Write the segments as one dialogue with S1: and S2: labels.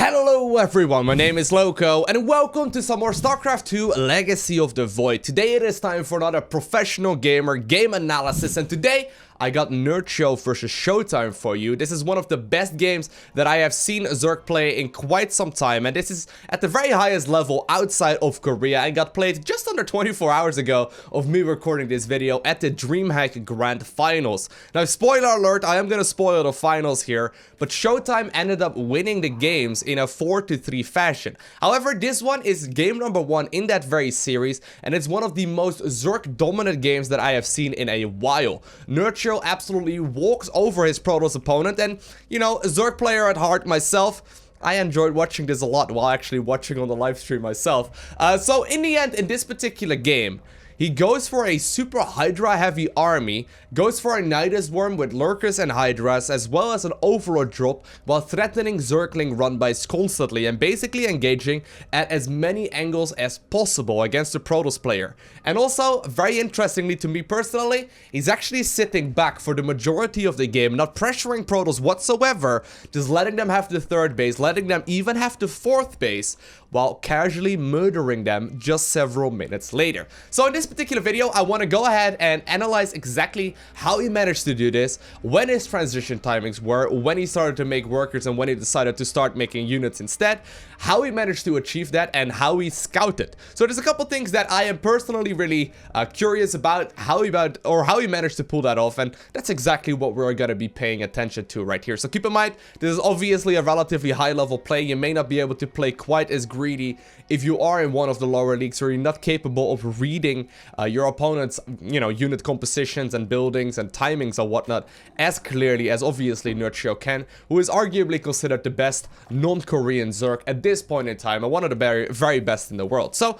S1: Hello everyone, my name is Lowko and welcome to some more StarCraft 2 Legacy of the Void. Today it is time for another professional gamer game analysis, and today I got Nerchio versus ShoWTimE for you. This is one of the best games that I have seen Zerg play in quite some time, and this is at the very highest level outside of Korea and got played just under 24 hours ago of me recording this video at the Dreamhack Grand Finals. Now, spoiler alert, I am gonna spoil the finals here, but ShoWTimE ended up winning the games in a 4-3 fashion. However, this one is game number 1 in that very series, and it's one of the most Zerg dominant games that I have seen in a while. Nerchio absolutely walks over his Protoss opponent, and you know, a Zerg player at heart myself, I enjoyed watching this a lot while actually watching on the live stream myself. So in the end, in this particular game, he goes for a super Hydra heavy army, goes for a Nydus worm with Lurkers and Hydras, as well as an Overlord drop, while threatening Zergling run-bys constantly and basically engaging at as many angles as possible against the Protoss player. And also, very interestingly to me personally, he's actually sitting back for the majority of the game, not pressuring Protoss whatsoever, just letting them have the third base, letting them even have the fourth base, while casually murdering them just several minutes later. So in this particular video, I want to go ahead and analyze exactly how he managed to do this, when his transition timings were, when he started to make workers and when he decided to start making units instead, how he managed to achieve that, and how he scouted. So there's a couple things that I am personally really curious about, how he managed to pull that off, and that's exactly what we're going to be paying attention to right here. So keep in mind, this is obviously a relatively high level play. You may not be able to play quite as greedy if you are in one of the lower leagues, or you're not capable of reading your opponent's, you know, unit compositions and buildings and timings or whatnot as clearly as obviously Nerchio can, who is arguably considered the best non-Korean Zerg at this point in time and one of the very best in the world. So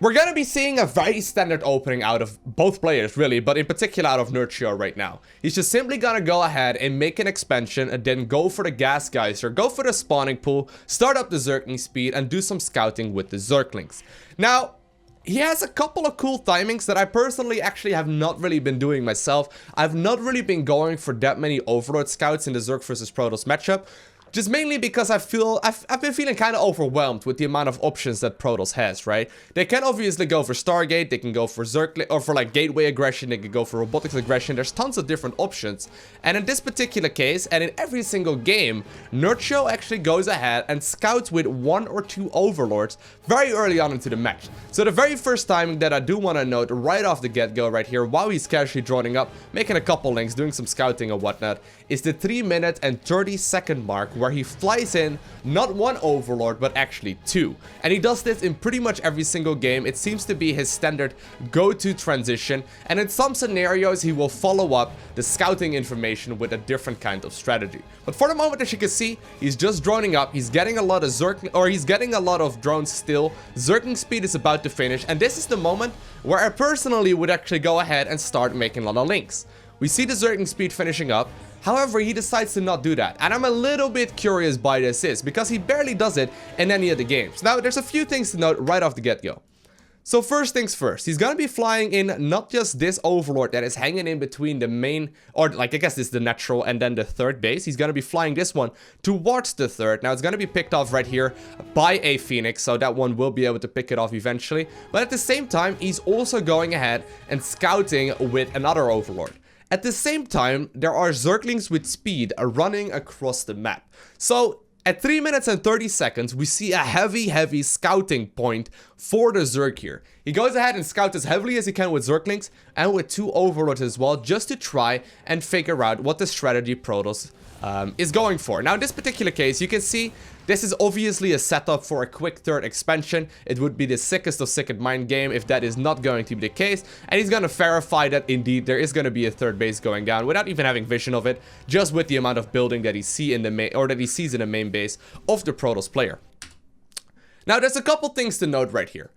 S1: we're gonna be seeing a very standard opening out of both players, really, but in particular out of Nerchio right now. He's just simply gonna go ahead and make an expansion and then go for the gas geyser, go for the spawning pool, start up the Zergling speed, and do some scouting with the Zerglings. Now, he has a couple of cool timings that I personally actually have not really been doing myself. I've not really been going for that many Overlord scouts in the Zerg versus Protoss matchup. Just mainly because I've been feeling kind of overwhelmed with the amount of options that Protoss has, right? They can obviously go for Stargate, they can go for Zergling, or for like gateway aggression, they can go for robotics aggression. There's tons of different options. And in this particular case, and in every single game, Nerchio actually goes ahead and scouts with 1 or 2 Overlords very early on into the match. So the very first timing that I do want to note right off the get-go right here, while he's casually droning up, making a couple links, doing some scouting and whatnot, is the 3-minute and 30-second mark, where he flies in not 1 Overlord but actually 2, and he does this in pretty much every single game. It seems to be his standard go-to transition, and in some scenarios he will follow up the scouting information with a different kind of strategy. But for the moment, as you can see, he's just droning up. He's getting a lot of he's getting a lot of drones still. Zergling speed is about to finish, and this is the moment where I personally would actually go ahead and start making a lot of links. We see the Zergling speed finishing up. However, he decides to not do that, and I'm a little bit curious why this is, because he barely does it in any of the games. Now, there's a few things to note right off the get-go. So first things first, he's gonna be flying in not just this Overlord that is hanging in between the main, or like I guess this is the natural and then the third base. He's gonna be flying this one towards the third. Now it's gonna be picked off right here by a Phoenix, so that one will be able to pick it off eventually. But at the same time, he's also going ahead and scouting with another Overlord. At the same time, there are Zerglings with speed running across the map. So at 3 minutes and 30 seconds, we see a heavy scouting point for the Zerg here. He goes ahead and scouts as heavily as he can with Zerglings and with 2 Overlords as well, just to try and figure out what the strategy Protoss is going for. Now in this particular case, you can see this is obviously a setup for a quick third expansion. It would be the sickest of sick mind game if that is not going to be the case, and he's gonna verify that indeed there is gonna be a third base going down without even having vision of it, just with the amount of building that he sees in the main base of the Protoss player. Now there's a couple things to note right here.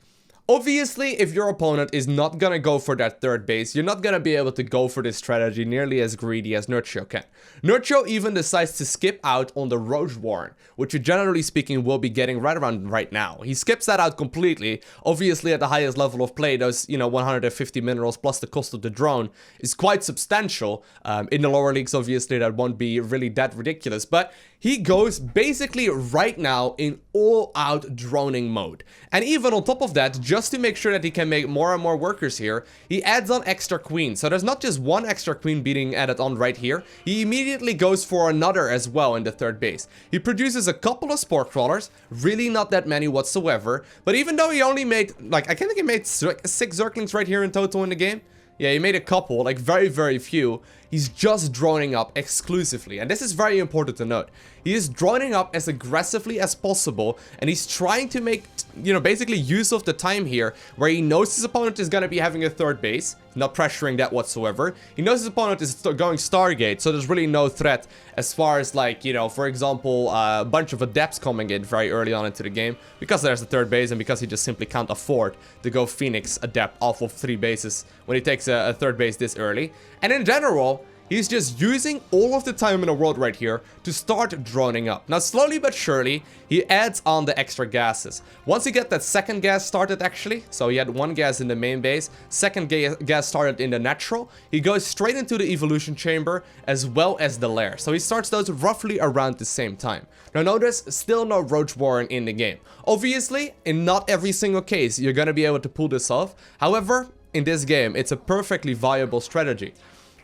S1: Obviously, if your opponent is not gonna go for that third base, you're not gonna be able to go for this strategy nearly as greedy as Nerchio can. Nerchio even decides to skip out on the Roach Warren, which you generally speaking will be getting right around right now. He skips that out completely. Obviously, at the highest level of play, those, 150 minerals plus the cost of the drone is quite substantial. In the lower leagues, obviously, that won't be really that ridiculous, but he goes basically right now in all-out droning mode. And even on top of that, just to make sure that he can make more and more workers here, he adds on extra queens. So there's not just one extra queen being added on right here, he immediately goes for another as well in the third base. He produces a couple of spore crawlers, really not that many whatsoever, but even though he only made, I think he made 6 Zerglings right here in total in the game. Yeah, he made a couple, like very, very few. He's just droning up exclusively. And this is very important to note. He is droning up as aggressively as possible. And he's trying to make, basically use of the time here where he knows his opponent is going to be having a third base. Not pressuring that whatsoever. He knows his opponent is going Stargate. So there's really no threat as far as like, for example, a bunch of adepts coming in very early on into the game. Because there's a third base and because he just simply can't afford to go Phoenix Adept off of 3 bases when he takes a third base this early. And in general, he's just using all of the time in the world right here to start droning up. Now, slowly but surely, he adds on the extra gases. Once you get that second gas started, actually, so he had 1 gas in the main base, second gas started in the natural, he goes straight into the evolution chamber as well as the lair. So he starts those roughly around the same time. Now, notice, still no Roach Warren in the game. Obviously, in not every single case, you're gonna be able to pull this off. However, in this game, it's a perfectly viable strategy.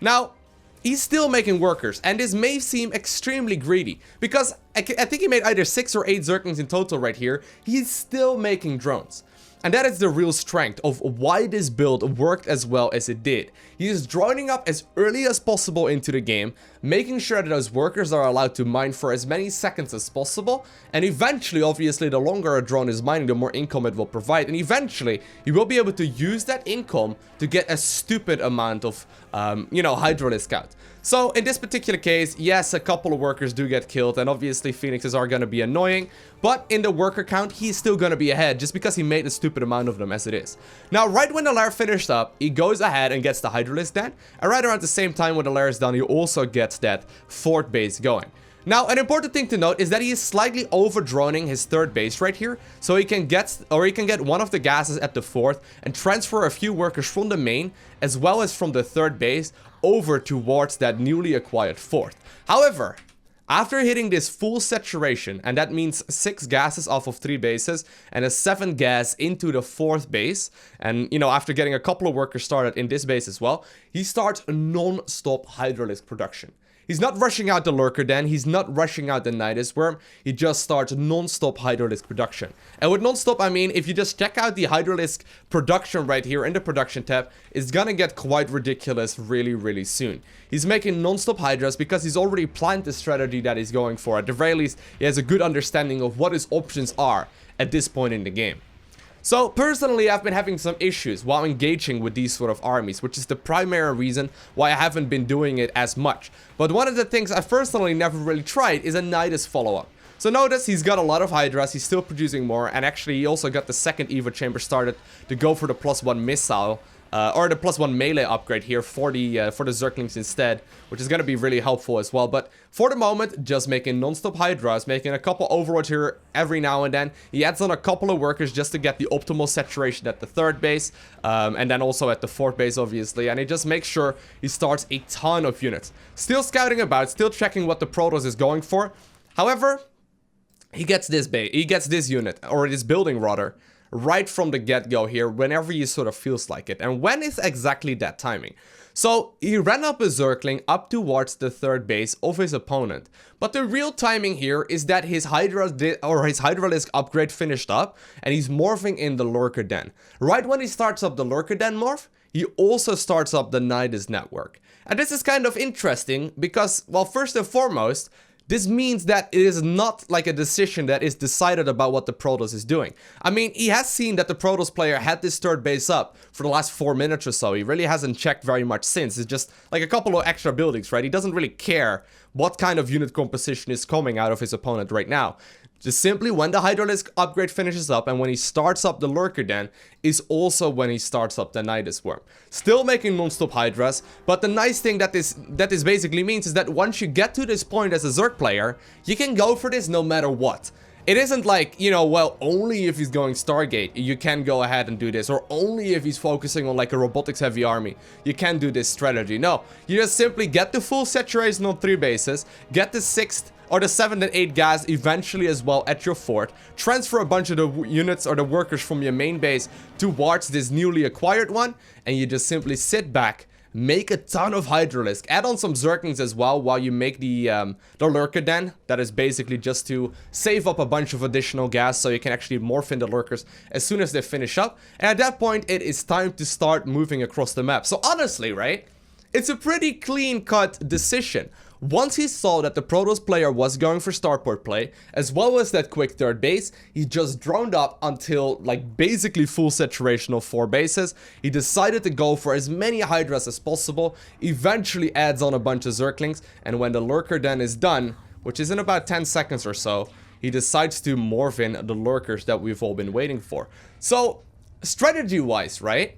S1: Now, he's still making workers, and this may seem extremely greedy, because I think he made either 6 or 8 Zerglings in total right here. He's still making drones. And that is the real strength of why this build worked as well as it did. He is droning up as early as possible into the game, making sure that those workers are allowed to mine for as many seconds as possible, and eventually, obviously, the longer a drone is mining, the more income it will provide, and eventually, you will be able to use that income to get a stupid amount of, Hydralisk out. So, in this particular case, yes, a couple of workers do get killed, and obviously Phoenixes are going to be annoying, but in the worker count, he's still going to be ahead, just because he made a stupid amount of them as it is. Now, right when the lair finished up, he goes ahead and gets the Hydralisk den, and right around the same time when the lair is done, he also gets that 4th base going. Now, an important thing to note is that he is slightly over-droning his 3rd base right here, so he can get one of the gases at the 4th and transfer a few workers from the main, as well as from the 3rd base, over towards that newly acquired 4th. However, after hitting this full saturation, and that means 6 gases off of 3 bases, and a 7th gas into the 4th base, and, after getting a couple of workers started in this base as well, he starts non-stop Hydralisk production. He's not rushing out the Lurker Den, he's not rushing out the Nydus Worm, he just starts non-stop Hydralisk production. And with non-stop, I mean, if you just check out the Hydralisk production right here in the production tab, it's gonna get quite ridiculous really, really soon. He's making non-stop Hydras because he's already planned the strategy that he's going for. At the very least, he has a good understanding of what his options are at this point in the game. So, personally, I've been having some issues while engaging with these sort of armies, which is the primary reason why I haven't been doing it as much. But one of the things I personally never really tried is a Nydus follow-up. So notice he's got a lot of Hydras, he's still producing more, and actually he also got the 2nd Evo chamber started to go for the +1 missile, or the +1 melee upgrade here for the Zerglings instead, which is going to be really helpful as well. But for the moment, just making non-stop Hydras, making a couple Overlords here every now and then. He adds on a couple of workers just to get the optimal saturation at the 3rd base, and then also at the 4th base, obviously. And he just makes sure he starts a ton of units. Still scouting about, still checking what the Protoss is going for. However, he gets this unit, or this building rather, right from the get-go here, whenever he sort of feels like it. And when is exactly that timing? So, he ran up a Zergling up towards the 3rd base of his opponent. But the real timing here is that his Hydralisk upgrade finished up, and he's morphing in the Lurker Den. Right when he starts up the Lurker Den morph, he also starts up the Nydus Network. And this is kind of interesting, because, well, first and foremost, this means that it is not like a decision that is decided about what the Protoss is doing. I mean, he has seen that the Protoss player had this 3rd base up for the last 4 minutes or so. He really hasn't checked very much since. It's just like a couple of extra buildings, right? He doesn't really care what kind of unit composition is coming out of his opponent right now. Just simply when the Hydralisk upgrade finishes up and when he starts up the Lurker Den is also when he starts up the Nydus Worm. Still making non-stop Hydras, but the nice thing that this basically means is that once you get to this point as a Zerg player, you can go for this no matter what. It isn't like, you know, well, only if he's going Stargate, you can go ahead and do this, or only if he's focusing on like a robotics heavy army, you can do this strategy. No, you just simply get the full saturation on 3 bases, get the 6th or the 7th and 8th gas eventually as well at your fort, transfer a bunch of the units or the workers from your main base towards this newly acquired one, and you just simply sit back, make a ton of Hydralisk, add on some Zerglings as well while you make the Lurker Den. That is basically just to save up a bunch of additional gas so you can actually morph in the Lurkers as soon as they finish up. And at that point, it is time to start moving across the map. So honestly, right, it's a pretty clean-cut decision. Once he saw that the Protoss player was going for starport play, as well as that quick 3rd base, he just droned up until like basically full saturation of 4 bases. He decided to go for as many Hydras as possible, eventually adds on a bunch of Zerglings, and when the Lurker Den is done, which is in about 10 seconds or so, he decides to morph in the Lurkers that we've all been waiting for. So, strategy-wise, right?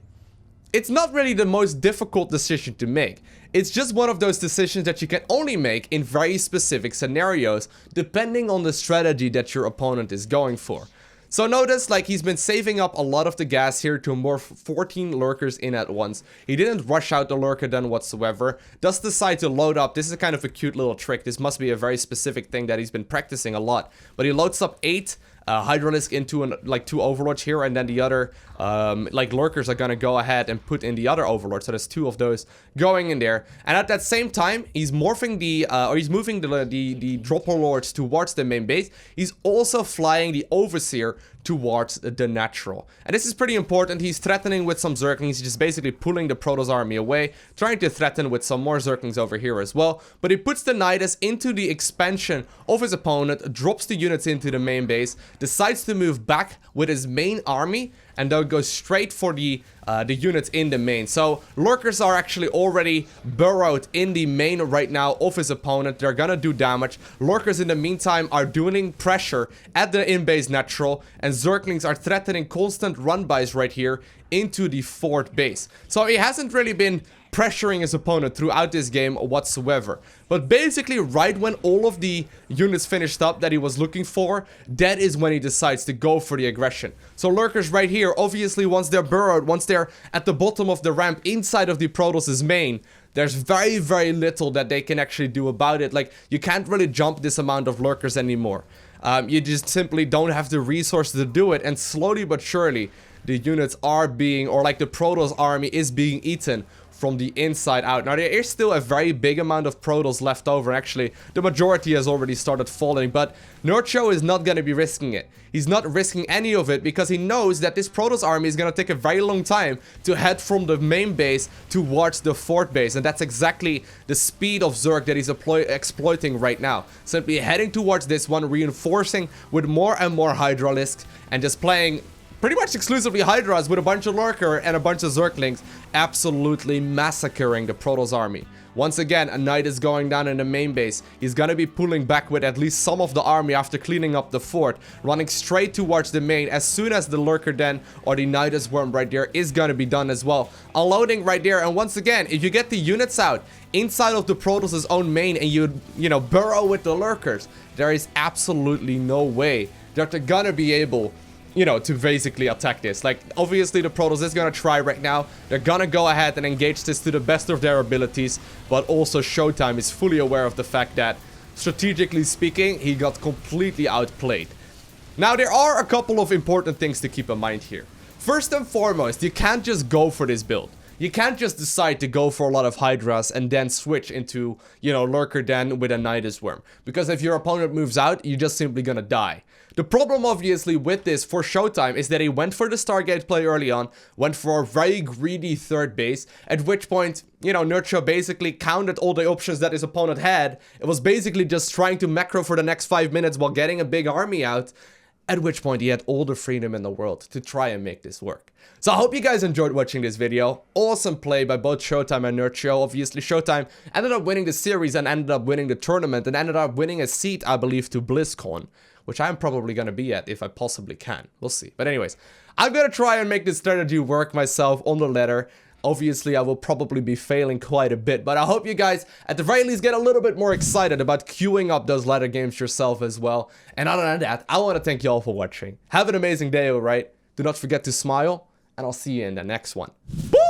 S1: It's not really the most difficult decision to make. It's just one of those decisions that you can only make in very specific scenarios, depending on the strategy that your opponent is going for. So notice, like, he's been saving up a lot of the gas here to morph 14 Lurkers in at once. He didn't rush out the Lurker Den whatsoever. Does decide to load up. This is kind of a cute little trick. This must be a very specific thing that he's been practicing a lot. But he loads up 8 Hydralisk into like 2 Overlords here, and then the other like Lurkers are gonna go ahead and put in the other Overlord. So there's 2 of those going in there, and at that same time he's morphing the or he's moving the Dropper Lords towards the main base. He's also flying the Overseer towards the natural, and this is pretty important. He's threatening with some Zerglings. He's just basically pulling the Protoss army away, trying to threaten with some more Zerglings over here as well. But he puts the Nydus into the expansion of his opponent, drops the units into the main base, decides to move back with his main army, and they'll go straight for the units in the main. So Lurkers are actually already burrowed in the main right now of his opponent. They're gonna do damage. Lurkers in the meantime are doing pressure at the in-base natural, and Zerglings are threatening constant run-bys right here into the 4th base. So he hasn't really been pressuring his opponent throughout this game whatsoever. But basically, right when all of the units finished up that he was looking for, that is when he decides to go for the aggression. So Lurkers right here, obviously once they're burrowed, once they're at the bottom of the ramp inside of the Protoss' main, there's very, very little that they can actually do about it. Like, you can't really jump this amount of Lurkers anymore. You just simply don't have the resources to do it, and slowly but surely, the units are being, or like the Protoss army is being eaten from the inside out. Now, there is still a very big amount of Protoss left over. Actually, the majority has already started falling, but Nerchio is not going to be risking it. He's not risking any of it because he knows that this Protoss army is going to take a very long time to head from the main base towards the 4th base, and that's exactly the speed of Zerg that he's exploiting right now. Simply heading towards this one, reinforcing with more and more Hydralisks, and just playing pretty much exclusively Hydras with a bunch of Lurker and a bunch of Zerglings, absolutely massacring the Protoss army. Once again, a Knight is going down in the main base. He's gonna be pulling back with at least some of the army after cleaning up the fort, running straight towards the main as soon as the Lurker Den or the Nydus Worm right there is gonna be done as well. Unloading right there, and once again, if you get the units out inside of the Protoss' own main and you know, burrow with the Lurkers, there is absolutely no way that they're gonna be able, you know, to basically attack this. Like, obviously the Protoss is gonna try right now. They're gonna go ahead and engage this to the best of their abilities, but also ShoWTimE is fully aware of the fact that, strategically speaking, he got completely outplayed. Now, there are a couple of important things to keep in mind here. First and foremost, you can't just go for this build. You can't just decide to go for a lot of Hydras and then switch into, you know, Lurker Den with a Nydus Worm. Because if your opponent moves out, you're just simply gonna die. The problem, obviously, with this for ShoWTimE is that he went for the Stargate play early on, went for a very greedy 3rd base, at which point, you know, Nerchio basically counted all the options that his opponent had. It was basically just trying to macro for the next 5 minutes while getting a big army out, at which point he had all the freedom in the world to try and make this work. So I hope you guys enjoyed watching this video. Awesome play by both ShoWTimE and Nerchio. Obviously, ShoWTimE ended up winning the series and ended up winning the tournament and ended up winning a seat, I believe, to BlizzCon, which I'm probably gonna be at if I possibly can. We'll see. But anyways, I'm gonna try and make this strategy work myself on the ladder. Obviously, I will probably be failing quite a bit, but I hope you guys, at the very least, get a little bit more excited about queuing up those ladder games yourself as well. And other than that, I want to thank you all for watching. Have an amazing day, alright? Do not forget to smile, and I'll see you in the next one. Bye!